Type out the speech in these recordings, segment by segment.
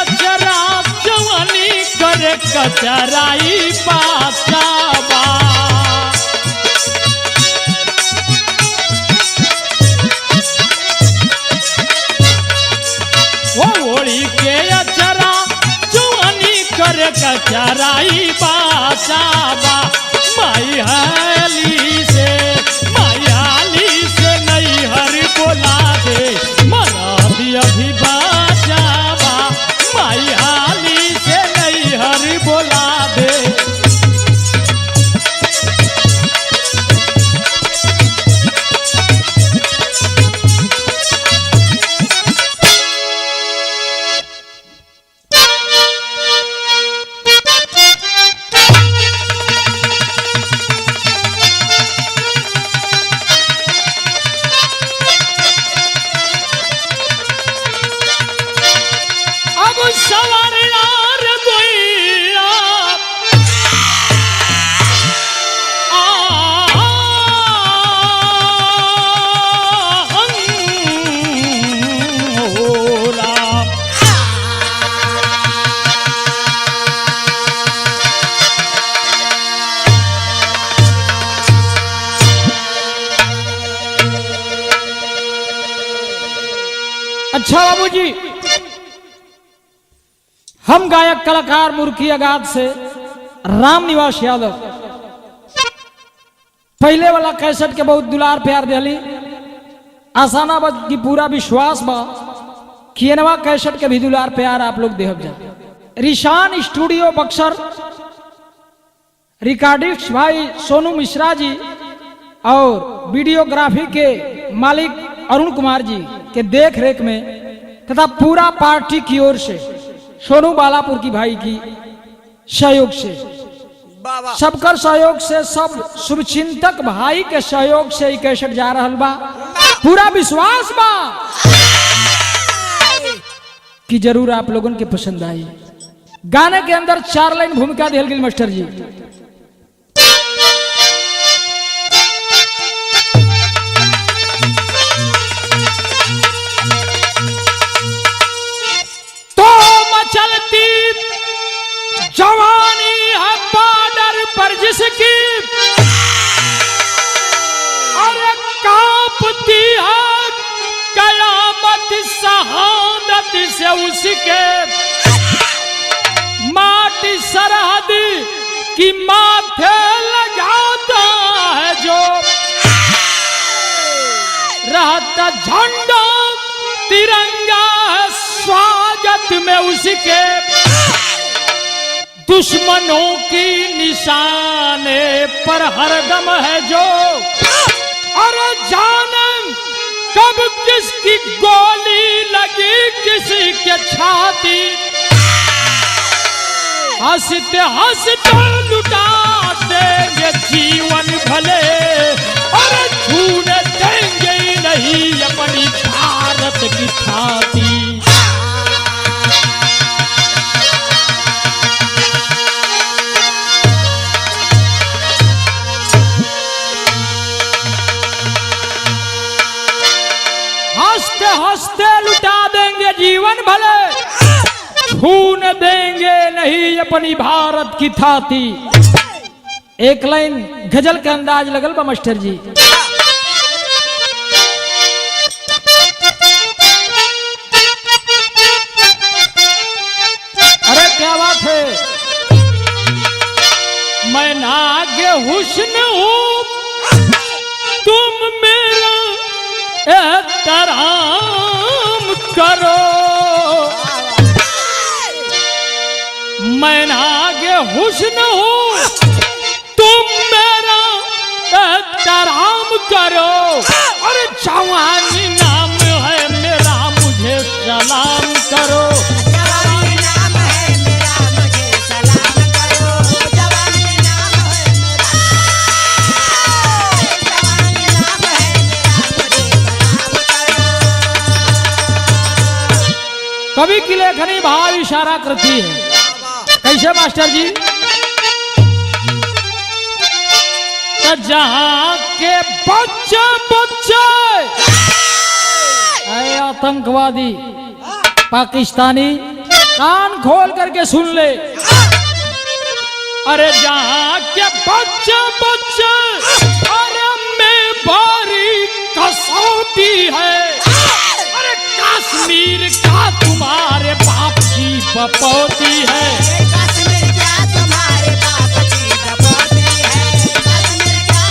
अचरा जवानी करे कचराई बाचाबा ओढ़ी के अचरा जवानी करे कचराई बाचाबा माई हाली से नहीं हर बोला दे मरा भी अभी बाचाबा माई हाली से नहीं हर बोला दे अच्छा बाबूजी, हम गायक कलाकार मुर्खी आगाद से राम निवास यादव पहले वाला कैसेट के बहुत दुलार प्यार दिली। आसाना बद की पूरा विश्वास बा कि नवा कैसेट के भी दुलार प्यार आप लोग देहब जा। रिशान स्टूडियो बक्सर रिकॉर्डिस्ट भाई सोनू मिश्रा जी और वीडियोग्राफी के मालिक अरुण कुमार जी के देख रेख में तथा पूरा पार्टी की ओर से सोनू बालापुर की भाई की सहयोग से सबकर सहयोग से सब शुभचिंतक भाई के सहयोग से कैसेट जा रहा बा। पूरा विश्वास बा कि जरूर आप लोगों के पसंद आई। गाने के अंदर 4 लाइन भूमिका दिल गिल मास्टर जी। चलती जवानी है बॉर्डर पर जिसकी अरे कांपती है कयामत शहादत से उसके माटी सरहद की माथे लगाता है जो रहता झंडा तिरंगा है स्वागत में उसके दुश्मनों की निशाने पर हरदम है जो और जानन कब किसकी गोली लगी किसी के छाती हंसते हंसते लुटा देंगे जीवन भले और छूने देंगे नहीं अपनी भारत की छाती। हंसते हंसते लुटा देंगे जीवन भले छून देंगे नहीं अपनी भारत की छाती। एक लाइन गजल के अंदाज लगल बा मास्टर जी। अरे क्या बात है। मैं नागे हुस्न हूँ तुम मेरा एहतराम करो मैं नागे हुस्न हूँ तुम मेरा एहतराम करो और जवानी नाम है मेरा मुझे सलाम करो। कवि की लेखनी भाव इशारा करती है। कैसे मास्टर जी। तो जहां के बच्चे बच्चे आतंकवादी पाकिस्तानी कान खोल करके सुन ले। अरे जहाँ के बच्चे बच्चे अरे में बारी कसौटी है। अरे कश्मीर का तुम्हारे बाप की बपौती है। कश्मीर क्या तुम्हारे बाप की बपौती है। कश्मीर क्या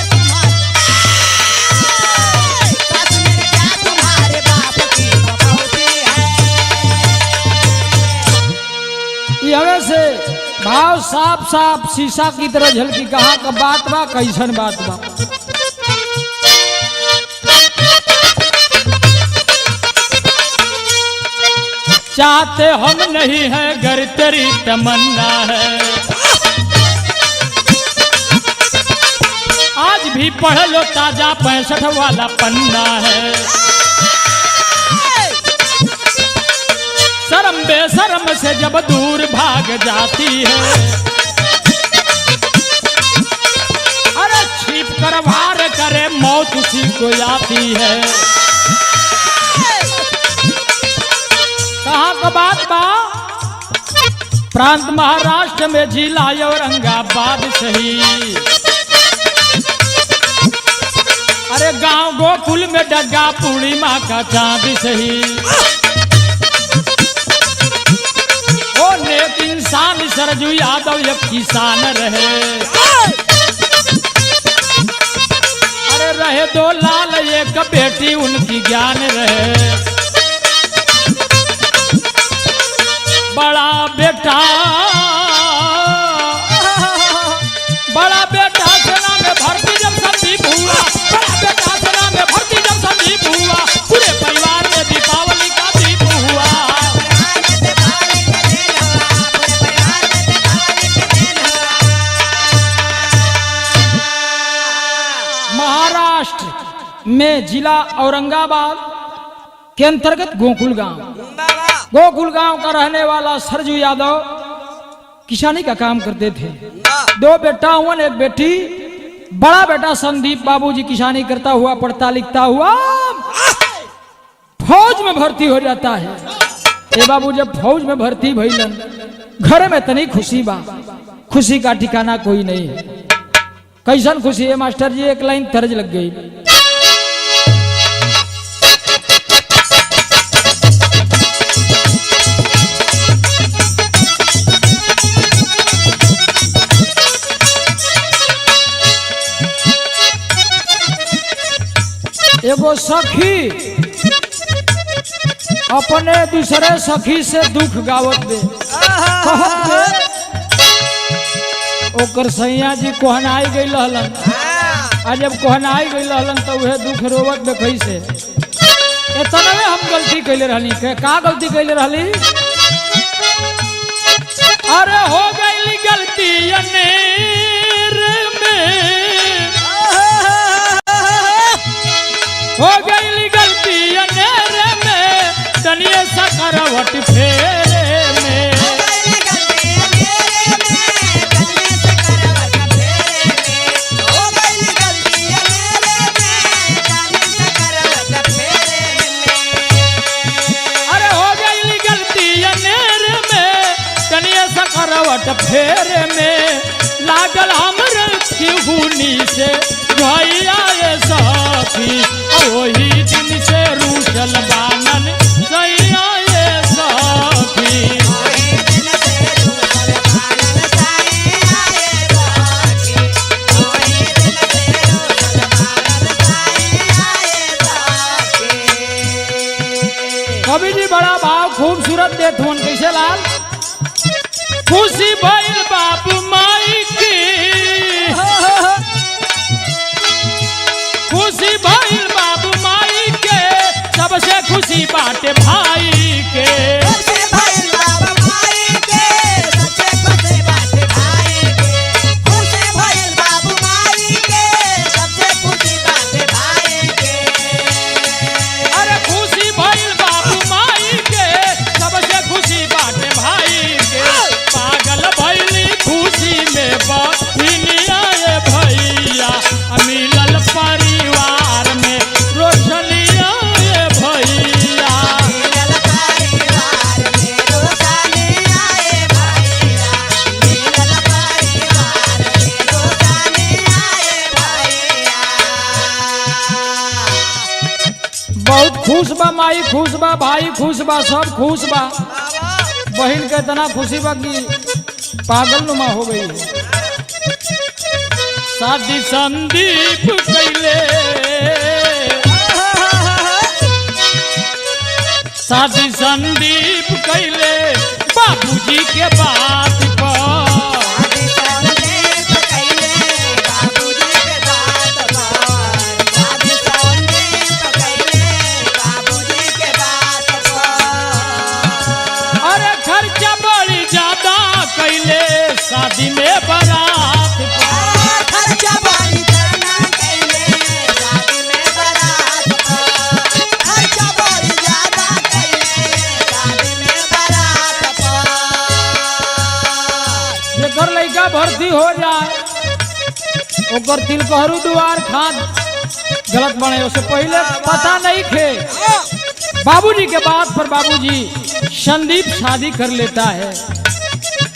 तुम्हारे बाप की बपौती है। ये हमें से भाव साफ साफ शीशा की तरह झलकी। कहा का बात बा, कैसन बात बा। चाहते हम नहीं है घर तेरी तमन्ना है। आज भी पढ़ लो ताजा 65 वाला पन्ना है। शर्म बेशर्म से जब दूर भाग जाती है। अरे छिप कर वार करे मौत उसी को आती है। कहाँ का बात बा। प्रांत महाराष्ट्र में जिला औरंगाबाद सही। अरे गांव गोकुल में डग्गा पूर्णिमा का चांद सही। ओ नेक इंसान सरजू यादव एक किसान रहे। अरे रहे दो लाल एक बेटी उनकी ज्ञान रहे। बड़ा बेटा सेना में भर्ती जब संदीप हुआ। बड़ा बेटा सेना में भर्ती जब संदीप हुआ। पूरे परिवार में दीपावली का दीप हुआ। महाराष्ट्र में जिला औरंगाबाद के अंतर्गत गोकुल गांव का रहने वाला सरजू यादव किसानी का काम करते थे। 2 बेटा हुआ, एक बेटी। बड़ा बेटा संदीप बाबूजी किसानी करता हुआ पढ़ता लिखता हुआ फौज में भर्ती हो जाता है। ए बाबू जब फौज में भर्ती भइलन घर में तनी खुशी बा। खुशी का ठिकाना कोई नहीं है। कैसन खुशी है मास्टर जी, एक लाइन तर्ज लग गई। एगो सखी अपने दूसरे सखी से दुख गावत दे। ओकर सैया जी कोहनाई गई रहलन। आ जब कोहनाई गई रहलन तो वह दुख रोवत दे कैसे। इतना में हम गलती कैले रहली। का गलती कैले रहली। अरे हो गई गलती अनेर में। हो गई गलती अनेरे में तनिए सा करवट फेरे में। अरे हो गई गलती अनेरे में तनिए सा करवट फेरे में। लागल हमर किहुनी से भैया सखी। वही दिन से रूसल बानन सैया ये सखी। कवि जी बड़ा भाव खूबसूरत देत हुन। कैसे लाल। खुशी भइल बाप माई की। खुशी भइल बाबू माई के सबसे खुशी बाटे भाई के। सबसे भइल बाबू माई के सबसे खुशी बाटे भाई के। खुशी भइल बाबू माई के सबसे खुशी बाटे भाई के। अरे खुशी भइल बाबू माई के सबसे खुशी बाटे भाई के। पागल भइली खुशी बा, माई खुश बा, भाई खुश बा, सब खुश बा। बहन के इतना खुशी बा कि पागल नुमा हो गई है। शादी संदीप कैले, शादी संदीप कैले बाबूजी के बात पर। अरे खर्चा बड़ी ज्यादा कैले शादी में बारात पर। खर्चा बड़ी ज्यादा कैले शादी में बारात पर। खर्चा बड़ी ज्यादा कैले शादी में बारात पर। जेकर लड़का भर्ती हो जाए ओकर तिलकहरू दुआर खाद गलत बने, उससे पहले पता नहीं थे। बाबूजी के बात पर बाबूजी संदीप शादी कर लेता है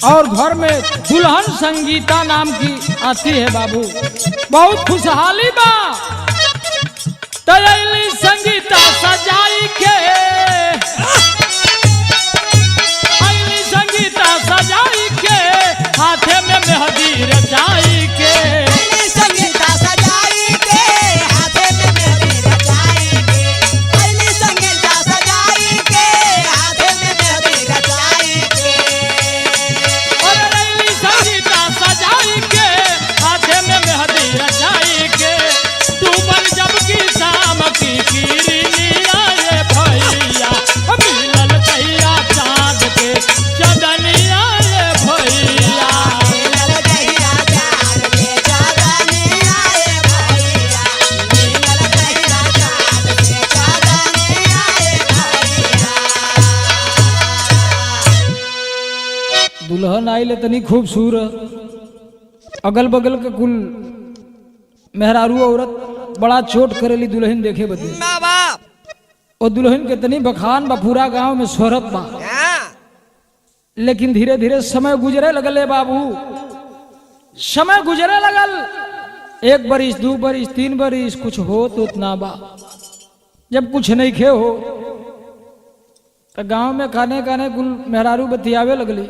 और घर में दुल्हन संगीता नाम की आती है। बाबू बहुत खुशहाली बा। तैली संगीता सजाई के, तैली संगीता सजाई के, हाथे में मेहंदी रचाई के। संगीता सजाई के हाथे में मेहंदी रचाई के। पहली संगीता सजाई के हाथे में मेहंदी रचाई के। और रैली संगीता सजाई के हाथे में मेहंदी रचाई के। डूबल जब की शाम की किरनिया रे भैया, मिलल तैया चाँद के चंदनिया रे भैया। मिलल गैया चाँद के चाँदनिया रे भैया। मिलल गैया चाँद के चाँदनिया रे भैया। दुल्हन आइल तनी खूबसूरत, अगल बगल के कुल मेहरारू औरत बड़ा चोट करेली दुल्हन देखे बदे। बाबा और दुल्हन के तनी बखान बा, पूरा गांव में शोहरत बा। लेकिन धीरे धीरे समय गुजरे लगल है बाबू, समय गुजरे लगल। 1 बरिस 2 बरिस 3 बरिस कुछ हो तो उतना बा। जब कुछ नहीं खे हो तो गांव में खाने खाने कुल मेहरारू बतियावे लगली।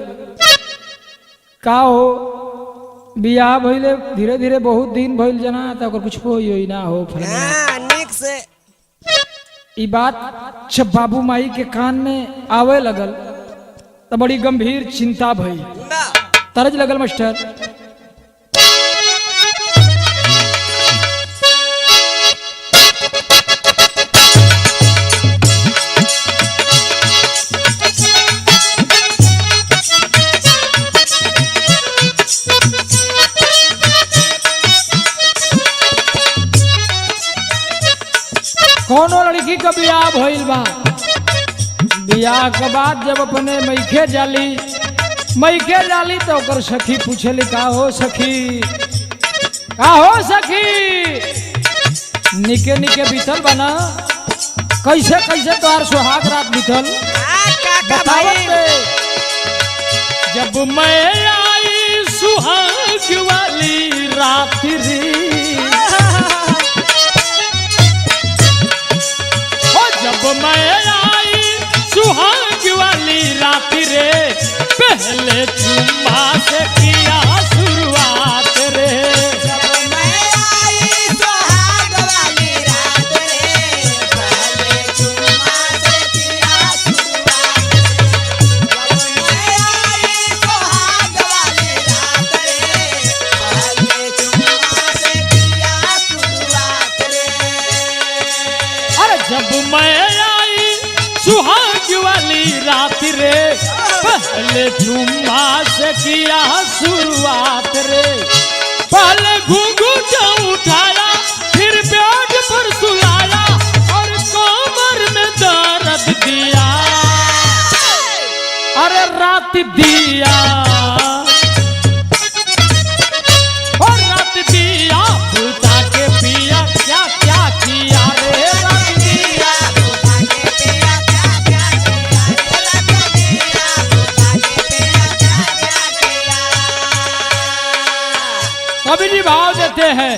का हो बियाह भइले धीरे धीरे बहुत दिन भइल जना, तो ओकर कुछ होई ना हो फलाना। निक से ई बात जब बाबू माई के कान में आवे लगल तो बड़ी गंभीर चिंता भई। तरज लगल मास्टर। कोनो लड़की का बियाह भइल बा। बियाह के बाद जब अपने मैके जाली तो ओकर सखी पूछेली का हो सखी, का हो सखी, निके निके बीतल बना, कैसे कैसे तोहार सुहाग रात बीतल बतावत दे। जब मैं आई सुहाग वाली रात रे, जब मैं आई सुहाग वाली रात रे, पहले चुम्मा से किया शुरुआत रे। जब मैं आई सुहाग वाली रात रे, पहले चुम्मा से किया शुरुआत रे। जब मैं आई सुहाग वाली रात रे, पहले चुम्मा से किया शुरुआत रे। अरे जब मैं आई सुहाग वाली रात रे, पहले चुम्मा से किया शुरुआत रे। पहले घूंघूटा उठाया, फिर बेड पर सुलाया और कमर में दर्द दिया। अरे रात दिया और रात दिया, बुता के पिया क्या क्या किया रे। रात दिया कभी भाव देते हैं।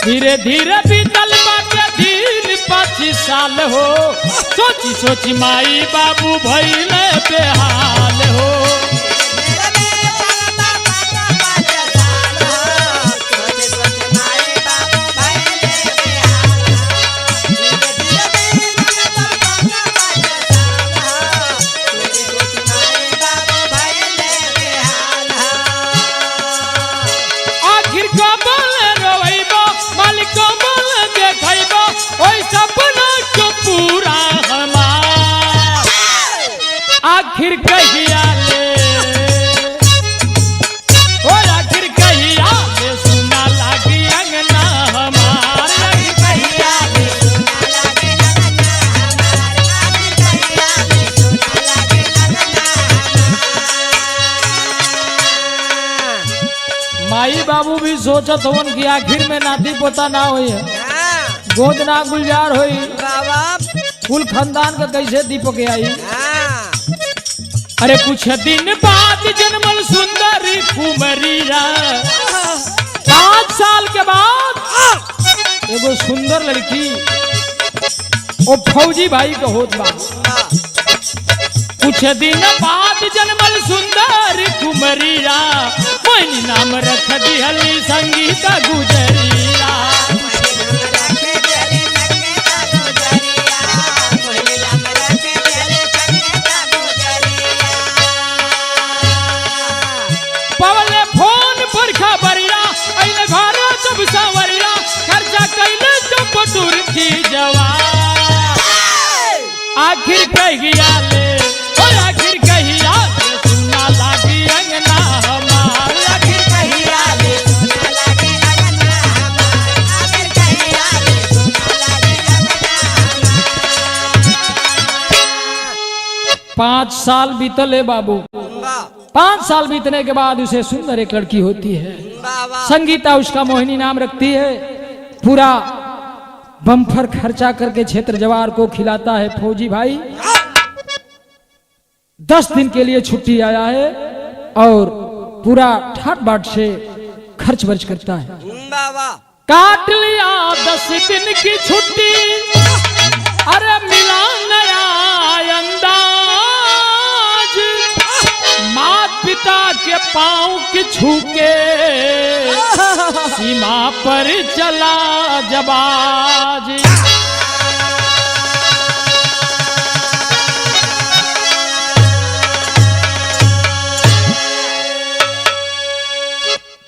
धीरे धीरे बीतल बाटे दिन 25 साल हो सोची सोची माई बाबू भइले बेहाल हो। आखिर कहिया ले ओ आखिर कहिया ले सुना लागी अंगना हमार। आखिर कहिया ले सुना लागी अंगना हमार। आखिर कहिया ले सुना लागी अंगना हमार। माई बाबू भी सोचत होवन कि आखिर में नाती पोता ना होई गोद ना गुलजार होई कुल खानदान का कैसे दीपक आई। अरे कुछ दिन बाद जन्मल सुंदरी कुमरिया 5 साल के बाद एगो सुंदर लड़की ओ फौजी भाई का होत बा। कुछ दिन बाद जन्मल सुंदरी कुमरिया मोहिनी नाम रख दिहली संगीता गुजरिया। पवले फोन पर खबरिया अइले घर सब सवरिया खर्चा कइले सब बटुर की जवान। आखिर कहिया ले ओ आखिर कहिया ले सुना लागी अंगना हमार। आखिर कहिया ले सुना लागी अंगना हमार। आखिर कहिया ले सुना लागी अंगना हमार। 5 साल बीतले बाबू। 5 साल बीतने के बाद उसे सुंदर एक लड़की होती है संगीता उसका मोहिनी नाम रखती है। पूरा बम्फर खर्चा करके क्षेत्र जवार को खिलाता है फौजी भाई। 10 दिन के लिए छुट्टी आया है और पूरा ठाट बाट से खर्च वर्च करता है। काट लिया 10 दिन की छुट्टी अरे मिला नया अंदाज। मात पिता के पांव के छूके सीमा पर चला जबाज।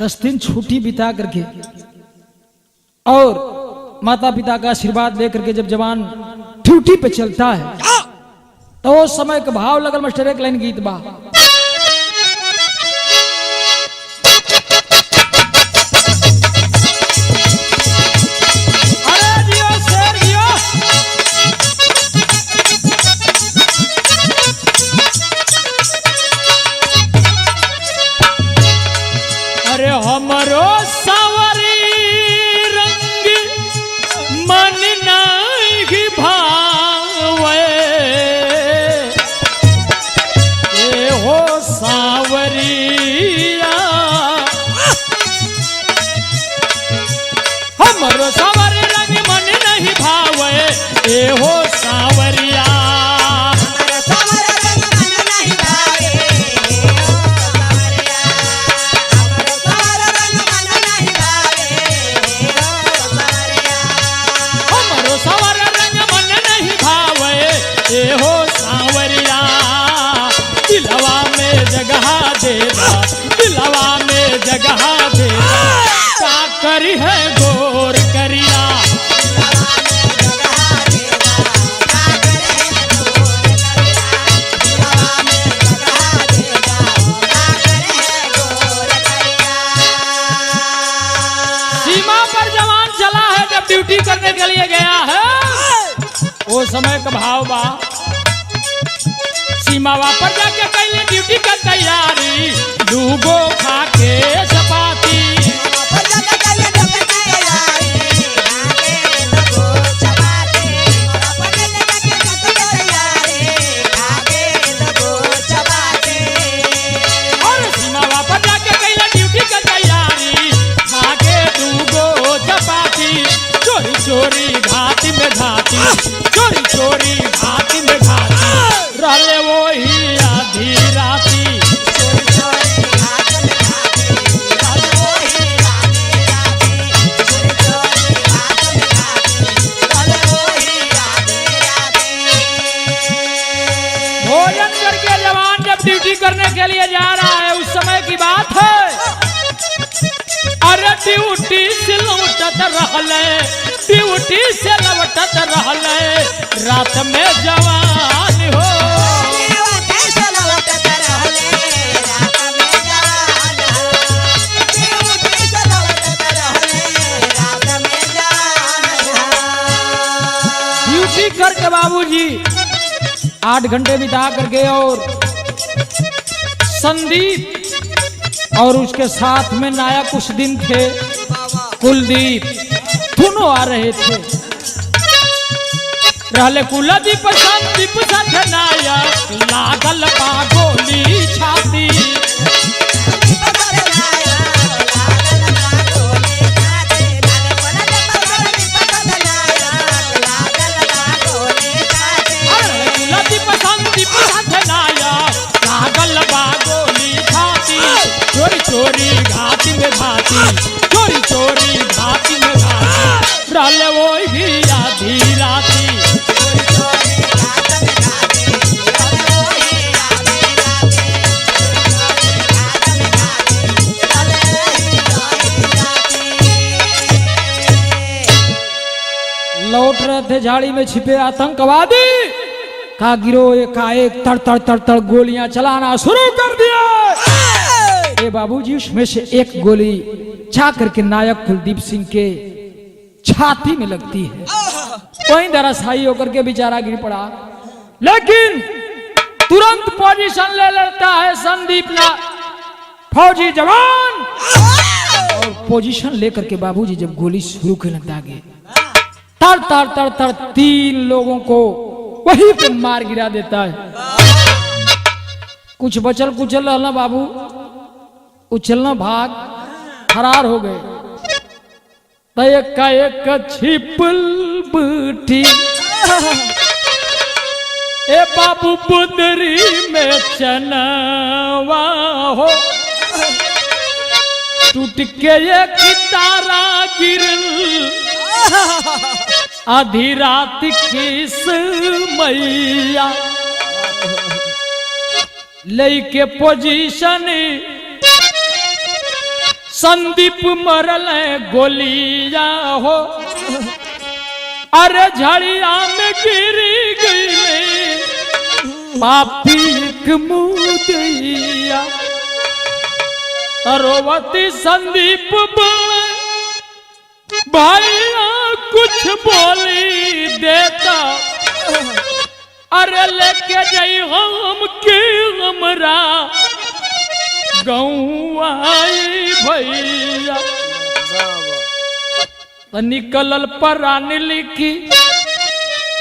10 दिन छुट्टी बिता करके और माता पिता का आशीर्वाद लेकर के जब जवान ड्यूटी पे चलता है तो उस समय का भाव लगल मास्टर एक लाइन गीत बा। हमरो सावरी रंग मन नहीं भावे ए हो सावरिया। हमरो सावरी रंग मन नहीं भावे ए हो सावरिया। ए हो सांवरिया दिलवा में जगह देवा दिलवा में जगह देवा क्या करी है गोर करिया। सीमा पर जवान चला है जब ड्यूटी करने के लिए गया है वो समय का भाव बा। सीमा पर जाके पहले ड्यूटी का तैयारी डूबो खा के चपाती। और सीमा पर जाके पहले ड्यूटी का तैयारी खा के डूबो चपाती। चोरी चोरी घाटी में घाटी रहले, ड्यूटी से लौटत रहले, रात में जवान हो। ड्यूटी करके बाबूजी 8 घंटे बिता करके और संदीप और उसके साथ में नायक उस दिन थे कुलदीप, दोनों आ रहे थे। रहले कुलदीप संदीप साथ नायक, लागल बा गोली छाती। कुलदीप संदीप साथ नायक, लागल बा गोली छाती। चोरी चोरी घाटी में घाटी, चोरी चोरी घाटी में घाटी, रहले वो ही आधी राती। लौट रहे थे झाड़ी में छिपे आतंकवादी, का गिरोह एकाएक तड़ तड़ तड़ तड़ गोलियां चलाना शुरू कर दिया। ये बाबूजी उसमें से एक गोली जा करके नायक कुलदीप सिंह के छाती में लगती है, वहीं धराशायी होकर के बेचारा गिर पड़ा। लेकिन तुरंत पोजीशन ले लेता है संदीप ना फौजी जवान, और पोजीशन लेकर के बाबूजी जब गोली शुरू करने लगे, तड़ तड़ तड़ तड़ 3 लोगों को वहीं पे मार गिरा देता है। कुछ बचल कुचल रहना बाबू, उछलना भाग फरार हो गए। तो एक छिपल बूटी, ए बाबू बुदरी में चनवा हो, टूट के एक तारा गिरल, आधी रात किस मैया, लेके पोजीशन संदीप मरल गोलिया हो। अरे झड़िया में गिरी गई पापी मुदैया, रोवती संदीप भाइया कुछ बोली देता, अरे लेके जाई हम के हमरा गाँव आई भैया। निकलल परान लिखी,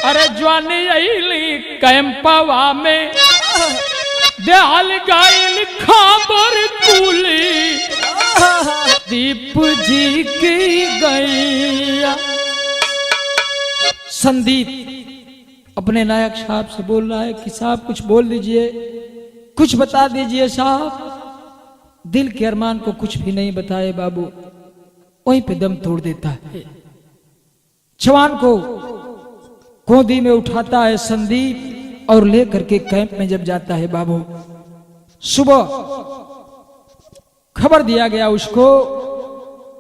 अरे ज्वानी अली कैंपवा में, देहल गायल खबर कुली, दीप जी की गैया। संदीप अपने नायक साहब से बोल रहा है कि साहब कुछ बोल दीजिए, कुछ बता दीजिए साहब। दिल के अरमान को कुछ भी नहीं बताए बाबू, वहीं पे दम तोड़ देता है। जवान को गोदी में उठाता है संदीप और लेकर के कैंप में जब जाता है बाबू, सुबह खबर दिया गया उसको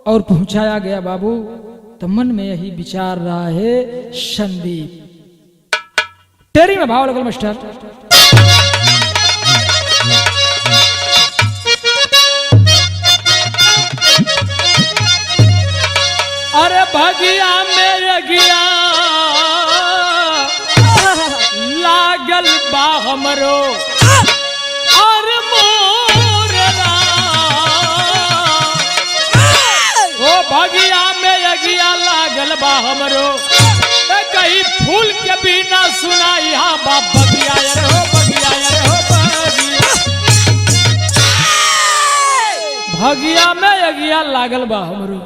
और पहुंचाया गया बाबू, तो मन में यही विचार रहा है संदीप। तेरी में भाव लगल मास्टर। अरे भगिया मेरे गिया लागल बा हमरो, और मोरना ओ भगिया मेरे गिया लागल बा हमरो, कहीं फूल के बिना सुनाई हा बाप बगिया यार हो, बगिया यार हो, बगिया भगिया में अगिया लागल बा हमरो,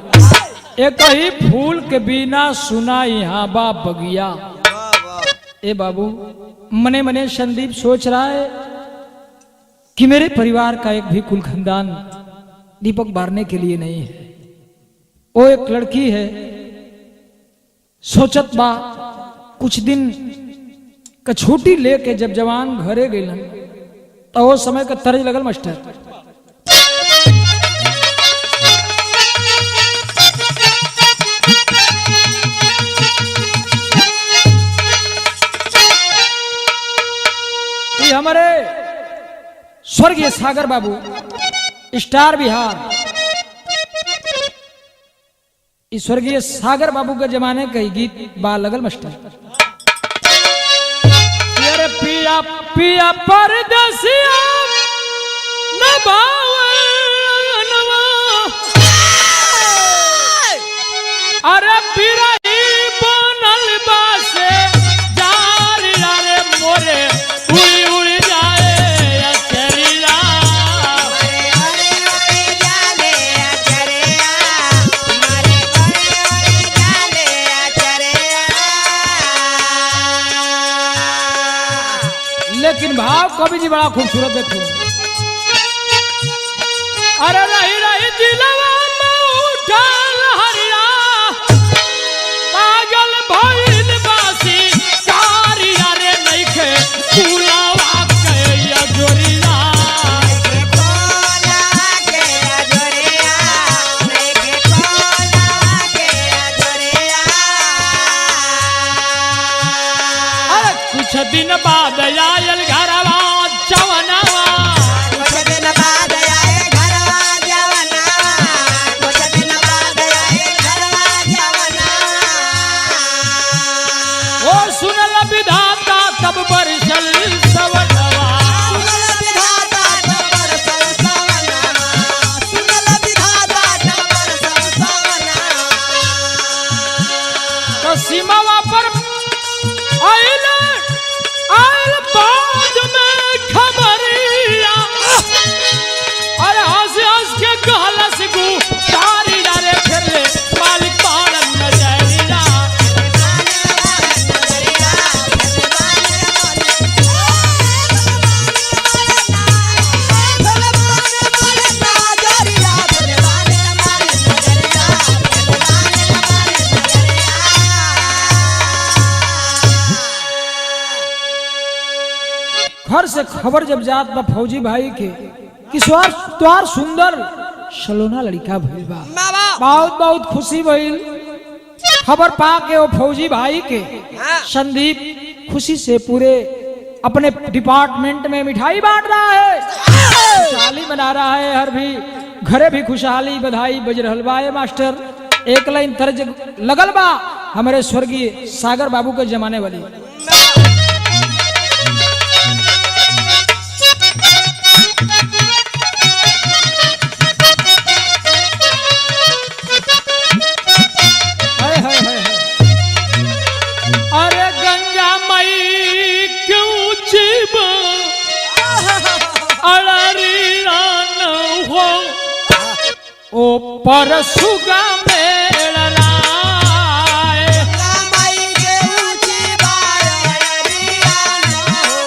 एक ही फूल के बिना सुना यहाँ बा बगिया। ए बाबू मने मने संदीप सोच रहा है कि मेरे परिवार का एक भी कुल खानदान दीपक बारने के लिए नहीं है। वो एक लड़की है, सोचत बा कुछ दिन का छुट्टी लेके जब जवान घरे गए तो वो समय का तर्ज लगल मास्टर। स्वर्गीय सागर बाबू स्टार बिहार, स्वर्गीय सागर बाबू के जमाने का गीत बा लगल मास्टर। अरे पिया पिया परदेसिया नभावनवा, अरे बिरही बनल बासे जार, रे मोरे उड़ी उड़ी जाए अचरिया। लेकिन भाव कवि जी बड़ा खूबसूरत देखो। अरे रही रही दिलवा में उठल हरिया, पागल भइल बासी कारिया, रे नइखे फूलवा के अजोरिया। अरे कुछ दिन बाद आयल घरवा जवनवा, कुछ दिन बाद आए घरवा जवना, कुछ दिन बाद आए घरवा जवना। ओ सुनल विधाता तब बरसल सवनवा। सुनल विधाता तब बरसल सवना, सुनल विधाता तब बरसल सवना। तो सीमावा पर आयल आयल बाद में खबरिया, अरे हंस हंस के कहलस गु तारिया, रे फिर ले मालिक पालन नजरिया। घर से खबर जब जात बा फौजी भाई के कि तोहार सुंदर सलोना लड़का भइल बा, बहुत बहुत खुशी भइल। खबर पा के वो फौजी भाई के संदीप खुशी से पूरे अपने डिपार्टमेंट में मिठाई बांट रहा है, खुशहाली मना रहा है। हर भी घरे भी खुशहाली बधाई बज रहल बा। मास्टर एक लाइन तर्ज लगल बा हमारे स्वर्गीय सागर बाबू के जमाने वाली। अरे गंगा मई क्यों जीव अड़रिया न हो, ओ परसुगा मेला लाए। गंगा माई के ऊंची बारिया न हो,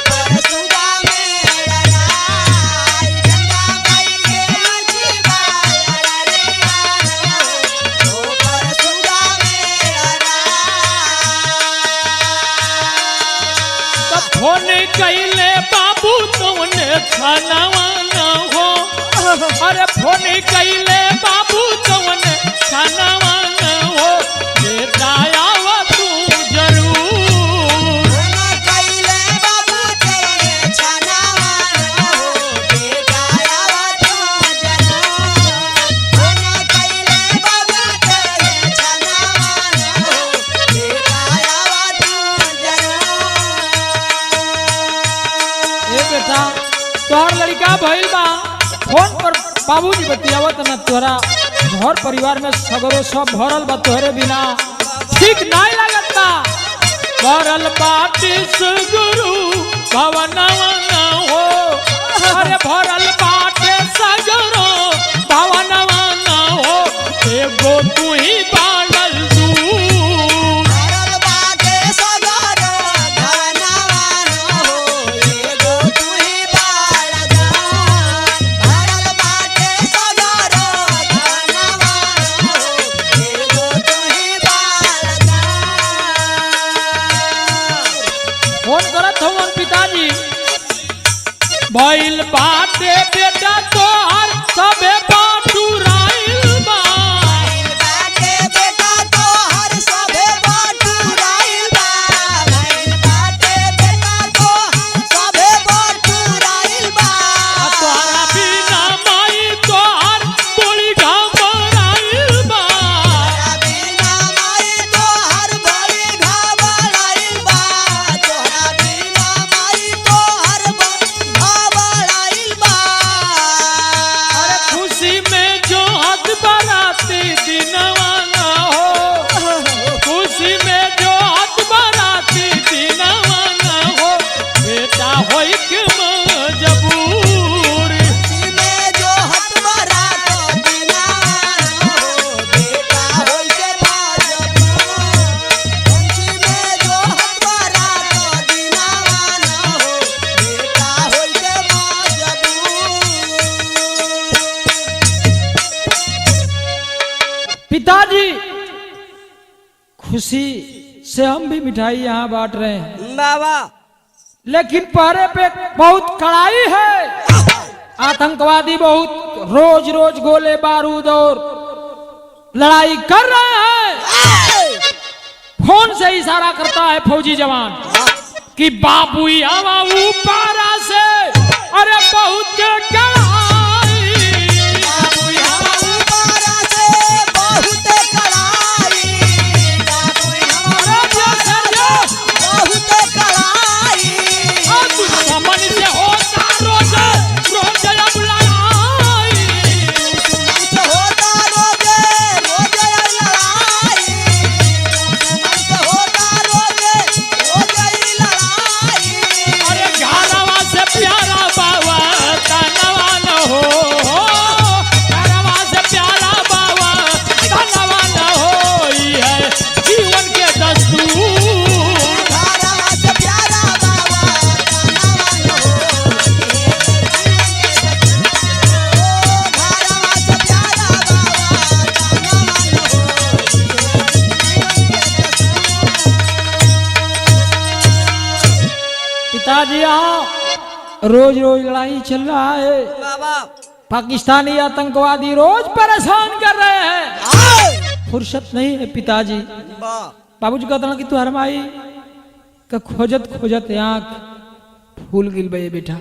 परसुगा मेला लाए। गंगा माई के ऊंची बारिया न हो, परसुगा मेला लाए। तो फोन कैले बाबू तोने खानावा न हो, अरे फोन कैले बाबू तोने खानावा न हो, बेटा आवा तू जरूर। ना कैले बाबू तेरे छनावा न हो, बेटा आवा तू जरूर। ना कैले बाबू तेरे छनावा न हो, बेटा आवा तू जरूर। ए बेटा तोहर लड़का भइल बा, फोन पर बाबूजी बतियावत न तोहरा घर परिवार में सगरो सब भरल बा, तोहरे बिना ठीक नहीं लागत बा। भरल बाटी सगरो भवनवा न हो, अरे भरल बाटे सगरो भवनवा न हो, एगो तू ही बाड़ल दू। भरल बाटे सगरो भवनवा न हो, एगो तू ही बाळगान। भरल बाटे सगरो भवनवा न हो, एगो तू ही बाळगान। फोन करत हूँ पिताजी भइल बाटे पिताजी खुशी से हम भी मिठाई यहाँ बांट रहे हैं, बाबा लेकिन पहरे पे बहुत कड़ाई है। आतंकवादी बहुत रोज रोज गोले बारूद और लड़ाई कर रहे हैं। फोन से इशारा करता है फौजी जवान कि बाबू आवा ऊपर से, अरे बहुत कड़ाई, बाबू यहाँ ऊपर से बहुत कड़ाई, बाबू यहाँ ऊपर से बहुत कड़ाई। दुश्मन से होता रोज रोज अब लड़ाई, दुश्मन से होता रोज रोज लड़ाई, दुश्मन से होता रोज रोज लड़ाई। अरे घरवा से प्यारा बाबा तनवा न हो, घरवा से प्यारा बाबा तनवा न हो, ये है जीवन के दस्तूर। घरवा से प्यारा बाबा तनवा न हो, घरवा से प्यारा बाबा पिताजी यहाँ रोज रोज लड़ाई चल रहा है। बाबा पाकिस्तानी आतंकवादी रोज परेशान कर रहे हैं, फुर्सत नहीं है पिताजी। बाबूजी कहते हैं कि तू हरमाई का खोजत खोजत आँख फूल गिल बे बेटा।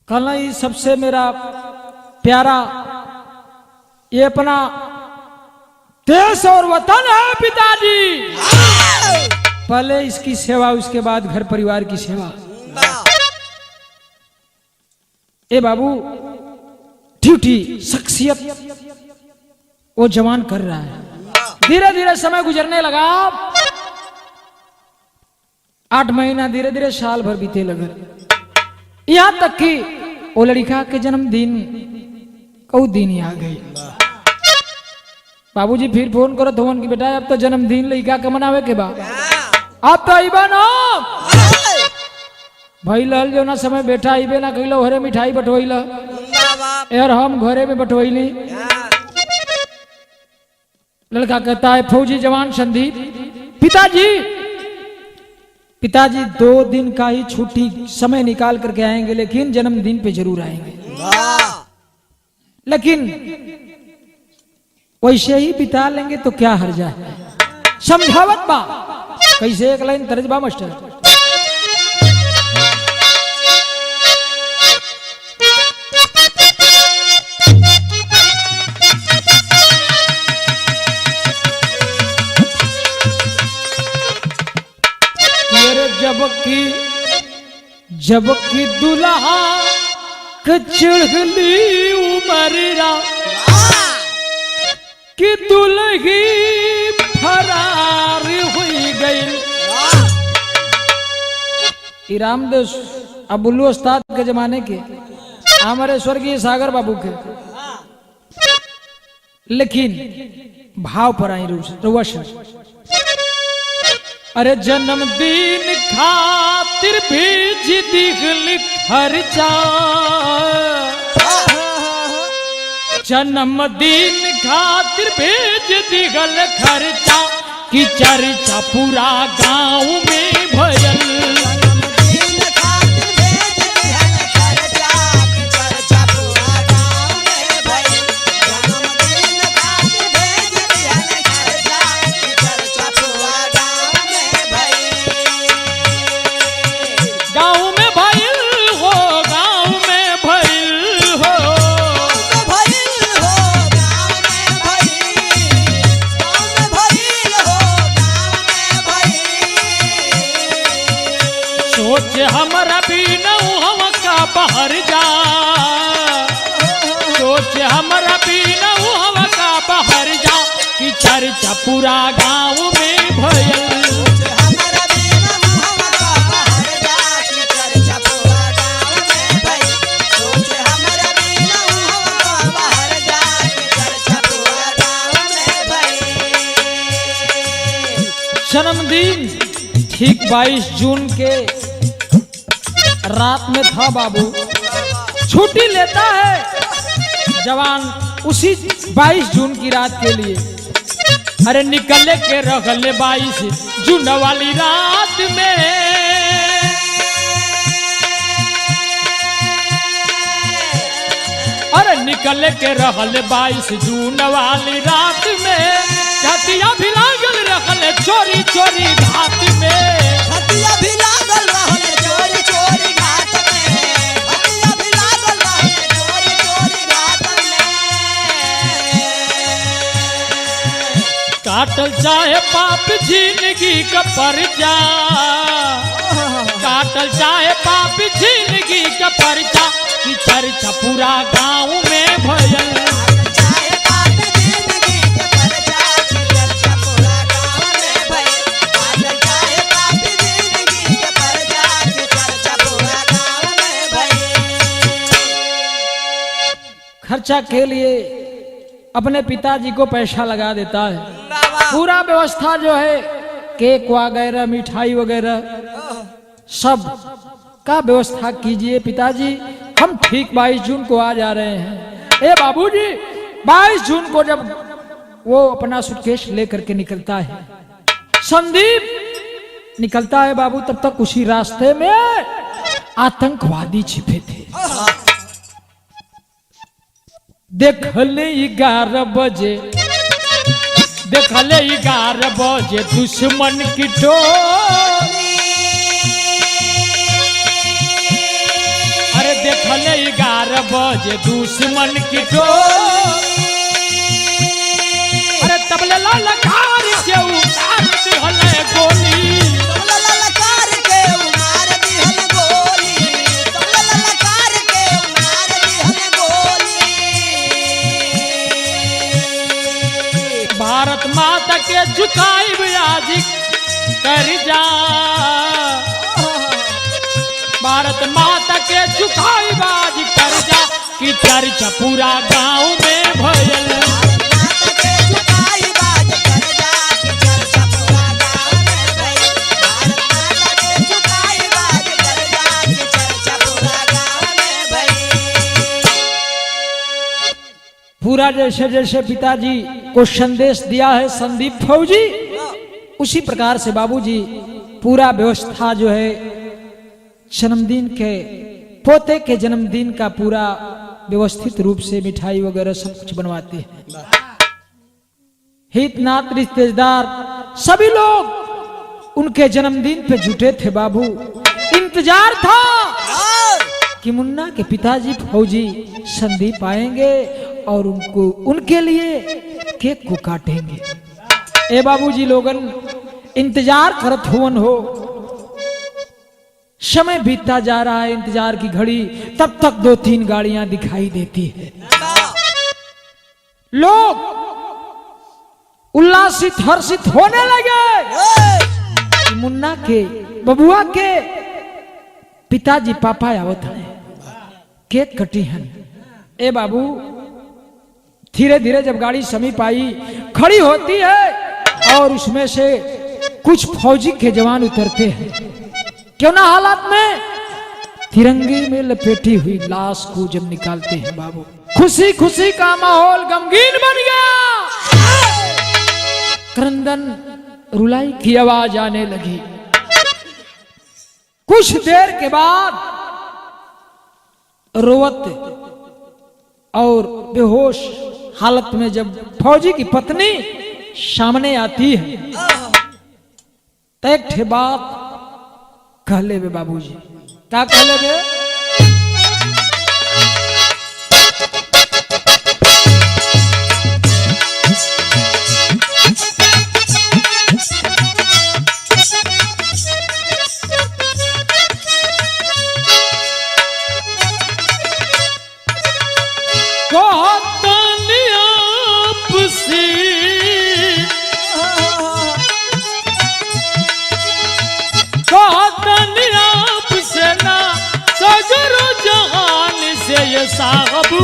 कहना ये सबसे मेरा प्यारा ये अपना देश और वतन है पिताजी। पहले इसकी सेवा, उसके बाद घर परिवार की सेवा। ए बाबू ड्यूटी शख्सियत वो जवान कर रहा है। धीरे धीरे समय गुजरने लगा, 8 महीना धीरे धीरे साल भर बीते लगे, यहां तक कि वो लड़का के जन्मदिन कऊ दिन ही आ गई। बाबूजी फिर फोन करो तो कि बेटा अब तो जन्मदिन लड़का के मनावे के बाद अब तो आइबा ना भाई लाल जो ना समय बैठा आइबे ना कहिलो घरे मिठाई बटवैला यार, हम घरे में बटवैली। लड़का कहता है फौजी जवान संदीप, पिताजी 2 दिन का ही छुट्टी समय निकाल करके आएंगे, लेकिन जन्मदिन पे जरूर आएंगे। लेकिन वैसे ही बिता लेंगे तो क्या हर्जा है। समझावत बा कैसे, एक लाइन तर्ज बा मास्टर। जबकि दुल्हा चढ़ली उमरिया कि दुल्ही फरार हुई गई। रामदेव अबुल्लू उस्ताद के जमाने के, हमारे स्वर्गीय सागर बाबू के, लेकिन भाव पर आई रोशन। अरे जन्मदिन खातिर भेज दिगल खर्चा, जन्मदिन खातिर भेज दिगल खर्चा कि चर्चा पूरा गांव में भयल। हमरा भी नऊ हम का बाहर जा, सोच हमरा भी नऊ हम का बाहर जा कि चर्चा पूरा गांव में भयल। जन्मदिन ठीक 22 जून के रात में था। बाबू छुट्टी लेता है जवान उसी 22 जून की रात के लिए। अरे निकले के रखले 22 जून वाली रात में, अरे निकले के रहल 22 जून वाली रात में, छतिया भी लागल रखल चोरी चोरी घाट में, हतिया भी लागल रहल चोरी चोरी घाट में, हतिया भी लागल रहल चोरी चोरी घाट में। काटल चाहे पाप जिंदगी का पर्चा, काटल चाहे पाप जिंदगी का पर्चा, की चर्चा पूरा गांव में भयल, चाहे पाप जिंदगी के पर्चा की चर्चा पूरा गांव में भइल, चाहे पाप जिंदगी के पर्चा की चर्चा पूरा गांव में भइल। खर्चा के लिए अपने पिताजी को पैसा लगा देता है, पूरा व्यवस्था जो है केक वगैरह मिठाई वगैरह सब का व्यवस्था कीजिए पिताजी, हम ठीक 22 जून को आ जा रहे हैं। ए बाबूजी 22 जून को जब वो अपना सूटकेस लेकर के निकलता है, संदीप निकलता है बाबू, तब तक उसी रास्ते में आतंकवादी छिपे थे। देखले 11 बजे, देखले 11 बजे दुश्मन की टोली, अरे देखले 11 बजे दुश्मन की टोली, अरे तबले ललकार के उतार दिहले गोली, तबला ललकार के उमार दिहल गोली, तबला ललकार के उमार दिहल गोली। भारत माता के झुकाई आज कर जा, भारत माता के झुकाई आज कर जा, की चर्चा पूरा गांव में भयल, माता के झुकाई बाज कर जा की चर्चा पूरा गांव में भइल, भारत माता के झुकाई बाज कर जा की चर्चा पूरा गांव में भइल। पूरा जैसे जैसे पिताजी को संदेश दिया है संदीप फौजी, उसी प्रकार से बाबूजी पूरा व्यवस्था जो है जन्मदिन के पोते के जन्मदिन का पूरा व्यवस्थित रूप से मिठाई वगैरह सब कुछ बनवाते हैं। हित नात रिश्तेदार सभी लोग उनके जन्मदिन पे जुटे थे बाबू। इंतजार था कि मुन्ना के पिताजी फौजी संदीप आएंगे और उनको उनके लिए केक को काटेंगे। ए बाबूजी लोगन इंतजार करत हुवन हो, समय बीतता जा रहा है, इंतजार की घड़ी, तब तक 2-3 गाड़ियां दिखाई देती है। लोग उल्लासित हर्षित होने लगे कि मुन्ना के बबुआ के पिताजी पापा आवत हैं, केक कटी हैं। ए बाबू धीरे धीरे जब गाड़ी समीप आई, खड़ी होती है और उसमें से कुछ फौजी के जवान उतरते हैं। क्यों ना हालात में तिरंगे में लपेटी हुई लाश को जब निकालते हैं बाबू, खुशी खुशी का माहौल गमगीन बन गया। क्रंदन रुलाई की आवाज आने लगी। कुछ देर के बाद रोवत और बेहोश हालत में जब फौजी की पत्नी सामने आती है, तो एक ठे बात कहले बे बाबूजी। क्या कहले बे? साहब हो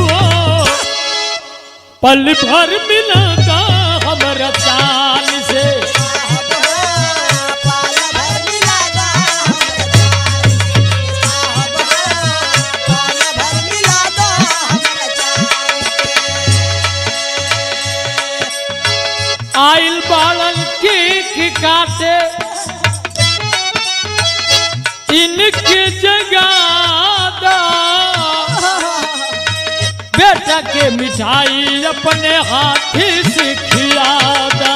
पल भर मिला का हमारा चाल से, पाल भर मिलागा हमरा चाल से, पाल भर मिलागा हमरा चाल से। काटे इनके जगादा बेटा के मिठाई अपने हाथी से खिलादा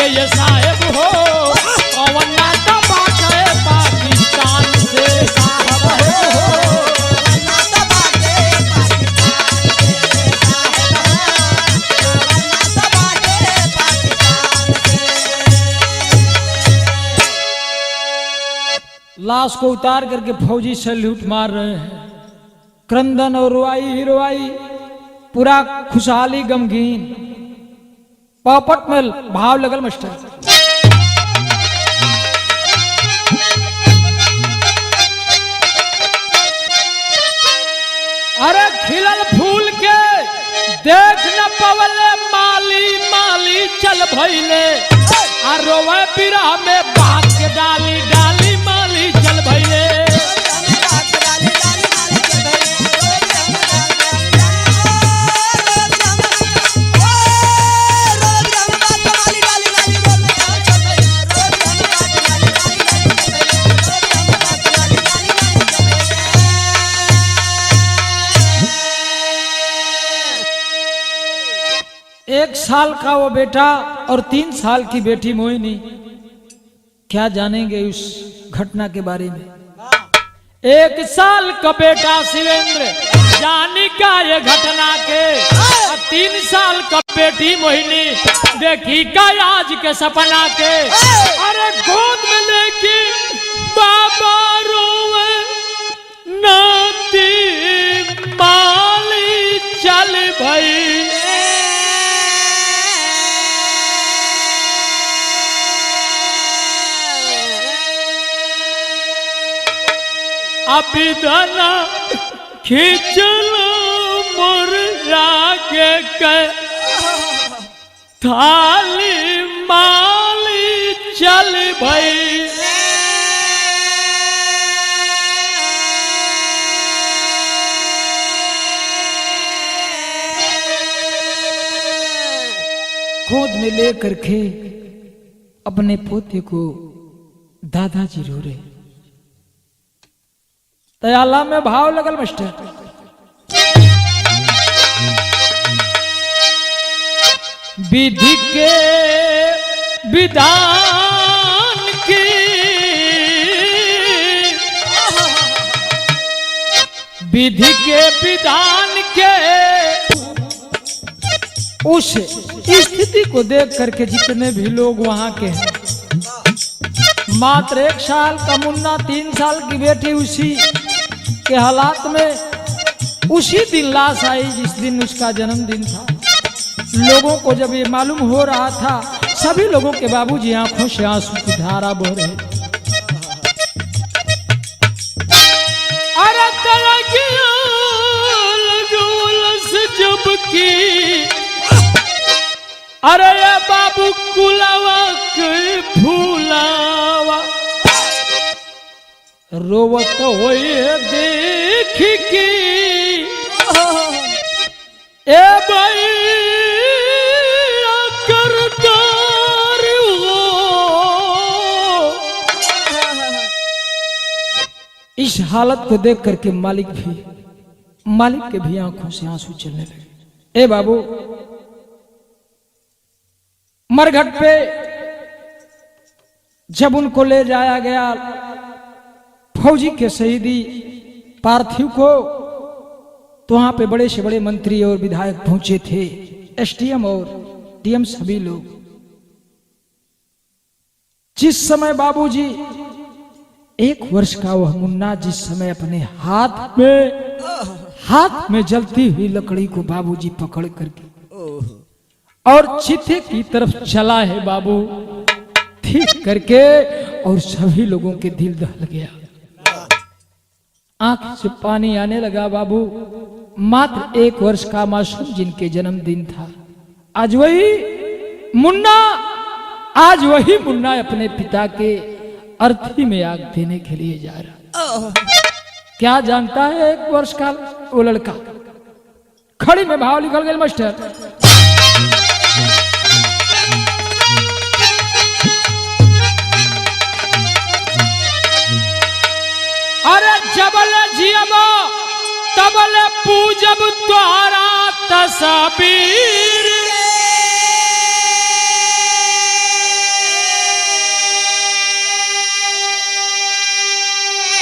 ये साहेब हो और नाता बाटे पाकिस्तान से साहब हो नाता बाटे पाकिस्तान से साहब नाता बाटे पाकिस्तान से। लाश को उतार करके फौजी सैल्यूट मार रहे हैं। क्रंदन और रुआई ही रुआई, पूरा खुशहाली गमगीन। पॉपट में भाव लगल मास्टर। अरे खिलल फूल के देख न पवले माली माली चल भइले आ रोवे बिरह में बात के डाली डाली माली चल भइले एक साल का वो बेटा और 3 साल की बेटी मोहिनी, क्या जानेंगे उस घटना के बारे में। 1 साल का बेटा शिवेंद्र जानी का ये घटना के, 3 साल का बेटी मोहिनी देखी का आज के सपना के। अरे गोद में लेके बाबा रोवे नाती माली चल भई। अभिधना खींचल मोर रागे के थाली माली चल भई। गोद में लेकर के अपने पोते को दादाजी रो रहे। तयाला में भाव लगल मास्टर। विधि के विधान की विधि के विधान के उस स्थिति को देख करके जितने भी लोग वहां के हैं, मात्र 1 साल का मुन्ना 3 साल की बेटी उसी के हालात में उसी दिन लाश आई जिस दिन उसका जन्मदिन था। लोगों को जब ये मालूम हो रहा था, सभी लोगों के बाबूजी आंखों से आंसू की धारा बह रहे। अरे जब की अरे ये बाबू कुलावा के फूलावा रोवत होए देख की ए भाई करतार हो। इस हालत को देख करके मालिक के भी आंखों से आंसू चलने लगे। ए बाबू, मरघट पे जब उनको ले जाया गया फौजी के शहीदी पार्थिव को, तो वहां पे बड़े से बड़े मंत्री और विधायक पहुंचे थे, एसडीएम और डीएम सभी लोग। जिस समय बाबूजी 1 वर्ष का वह मुन्ना जिस समय अपने हाथ में जलती हुई लकड़ी को बाबूजी पकड़ करके और चीते की तरफ चला है बाबू, ठीक करके, और सभी लोगों के दिल दहल गया, आंख से पानी आने लगा बाबू। मात्र 1 वर्ष का मासूम जिनके जन्मदिन था, आज वही मुन्ना अपने पिता के अर्थी में आग देने के लिए जा रहा। क्या जानता है 1 वर्ष का वो लड़का? खड़ी में भाव निकल गए मास्टर। अरे जबल जियब तबल पूजब द्वारा तस्वीर,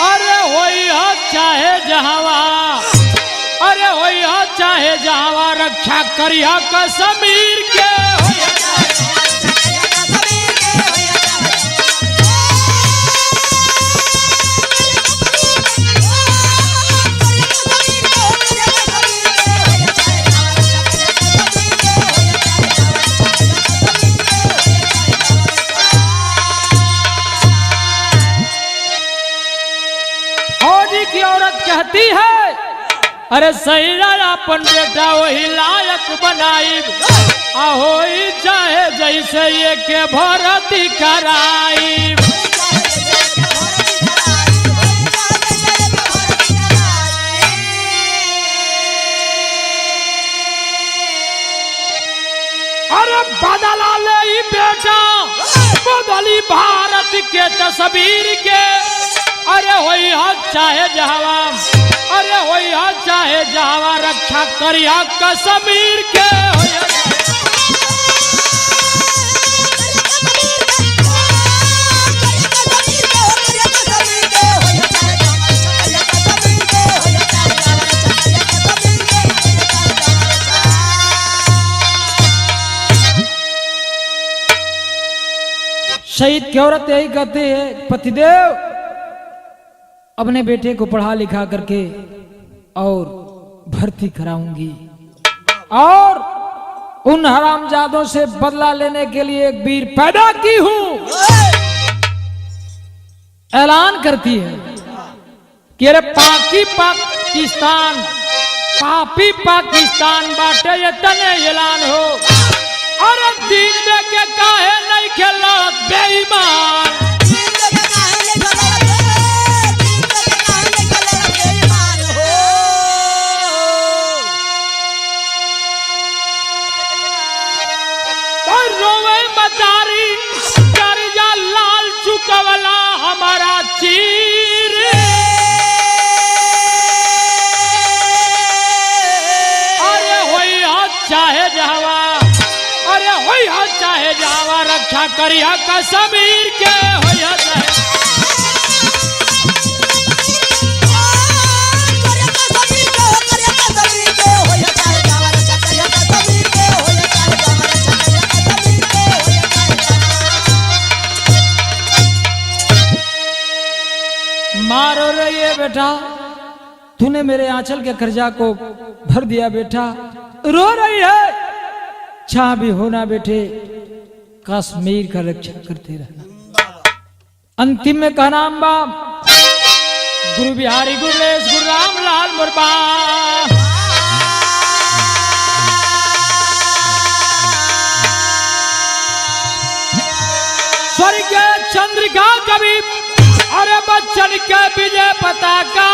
अरे होई चाहे जहावा, अरे होई चाहे जहावा, रक्षा करिया कश्मीर के। की औरत कहती है, अरे सही अपन बेटा वही लायक बनाई, होई चाहे जैसे ये के भर्ती कराई। अरे बदला ले बेटा, बदली भारत के तस्वीर के। अरे होई चाहे जहावा, अरे होई चाहे जहावा, रक्षा करिया कश्मीर के। शहीद की औरत यही कहती है, पतिदेव अपने बेटे को पढ़ा लिखा करके और भर्ती कराऊंगी, और उन हरामजादों से बदला लेने के लिए एक वीर पैदा की हूं। ऐलान करती है कि अरे पाकिस्तान, पापी पाकिस्तान बाटे ये तने ऐलान हो, अरे दीन में के काहे नहीं खेला बेईमान। लाल चुकवला हमारा चीर, अरे होई चाहे जहावा, अरे होई चाहे जहावा, रक्षा करिया कश्मीर के। होई चाहे मारो रे ये बेटा, तूने मेरे आंचल के कर्जा को भर दिया बेटा, रो रही है। छा भी होना बेटे, कश्मीर का रक्षा करते रहना। अंतिम में कहना अम्बा, गुरु बिहारी गुरुलेश गुरु रामलाल मुर्बा। स्वर्ग चंद्रिका कवि, अरे बच्चन के विजय पताका।